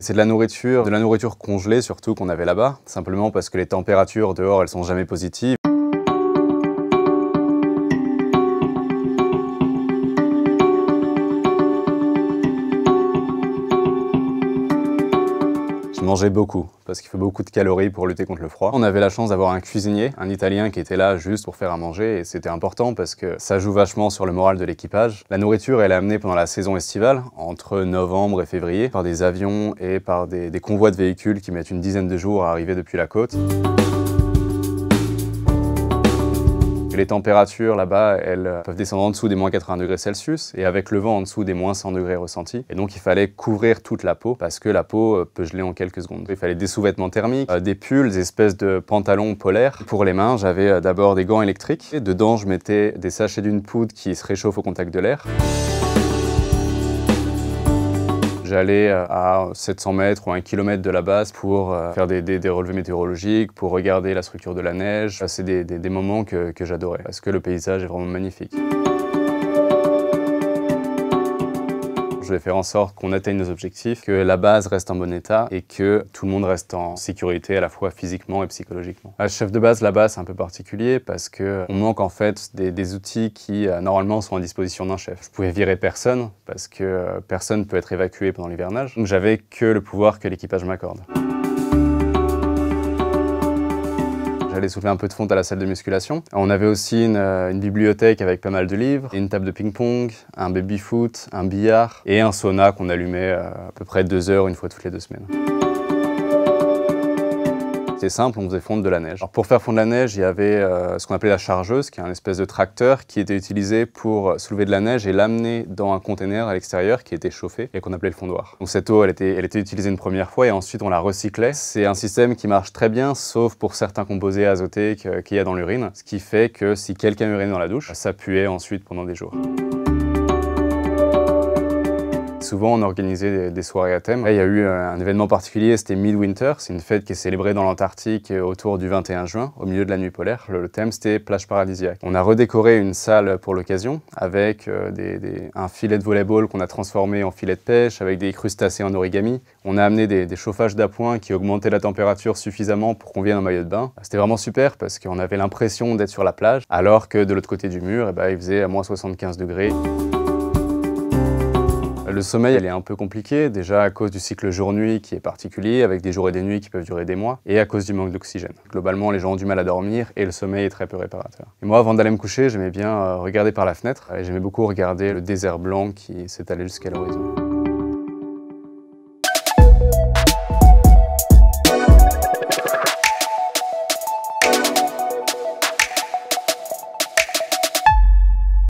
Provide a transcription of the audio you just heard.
C'est de la nourriture congelée surtout qu'on avait là-bas, simplement parce que les températures dehors, elles sont jamais positives. Je mangeais beaucoup, parce qu'il faut beaucoup de calories pour lutter contre le froid. On avait la chance d'avoir un cuisinier, un Italien qui était là juste pour faire à manger, et c'était important parce que ça joue vachement sur le moral de l'équipage. La nourriture, elle est amenée pendant la saison estivale, entre novembre et février, par des avions et par des convois de véhicules qui mettent une dizaine de jours à arriver depuis la côte. Les températures là-bas, elles peuvent descendre en dessous des moins 80 degrés Celsius et avec le vent en dessous des moins 100 degrés ressentis. Et donc il fallait couvrir toute la peau parce que la peau peut geler en quelques secondes. Il fallait des sous-vêtements thermiques, des pulls, des espèces de pantalons polaires. Pour les mains, j'avais d'abord des gants électriques. Et dedans, je mettais des sachets d'une poudre qui se réchauffe au contact de l'air. J'allais à 700 mètres ou 1 km de la base pour faire des relevés météorologiques, pour regarder la structure de la neige. C'est des moments que j'adorais parce que le paysage est vraiment magnifique. Je vais faire en sorte qu'on atteigne nos objectifs, que la base reste en bon état et que tout le monde reste en sécurité à la fois physiquement et psychologiquement. Le chef de base là-bas, c'est un peu particulier parce qu'on manque en fait des outils qui normalement sont à disposition d'un chef. Je pouvais virer personne parce que personne ne peut être évacué pendant l'hivernage. Donc j'avais que le pouvoir que l'équipage m'accorde. J'allais soulever un peu de fonte à la salle de musculation. On avait aussi une bibliothèque avec pas mal de livres, une table de ping-pong, un baby-foot, un billard et un sauna qu'on allumait à peu près 2 heures une fois toutes les 2 semaines. C'était simple, on faisait fondre de la neige. Alors pour faire fondre la neige, il y avait ce qu'on appelait la chargeuse, qui est un espèce de tracteur qui était utilisé pour soulever de la neige et l'amener dans un conteneur à l'extérieur qui était chauffé et qu'on appelait le fondoir. Donc cette eau, elle était utilisée une première fois et ensuite on la recyclait. C'est un système qui marche très bien, sauf pour certains composés azotés qu'il y a dans l'urine, ce qui fait que si quelqu'un urinait dans la douche, ça puait ensuite pendant des jours. Souvent, on organisait des soirées à thème. Là, il y a eu un événement particulier, c'était Midwinter. C'est une fête qui est célébrée dans l'Antarctique autour du 21 juin, au milieu de la nuit polaire. Le thème, c'était plage paradisiaque. On a redécoré une salle pour l'occasion avec un filet de volleyball qu'on a transformé en filet de pêche, avec des crustacés en origami. On a amené des chauffages d'appoint qui augmentaient la température suffisamment pour qu'on vienne en maillot de bain. C'était vraiment super parce qu'on avait l'impression d'être sur la plage, alors que de l'autre côté du mur, il faisait à moins 75 degrés. Le sommeil, elle est un peu compliqué, déjà à cause du cycle jour-nuit qui est particulier, avec des jours et des nuits qui peuvent durer des mois, et à cause du manque d'oxygène. Globalement, les gens ont du mal à dormir et le sommeil est très peu réparateur. Et moi, avant d'aller me coucher, j'aimais bien regarder par la fenêtre, et j'aimais beaucoup regarder le désert blanc qui s'étalait jusqu'à l'horizon.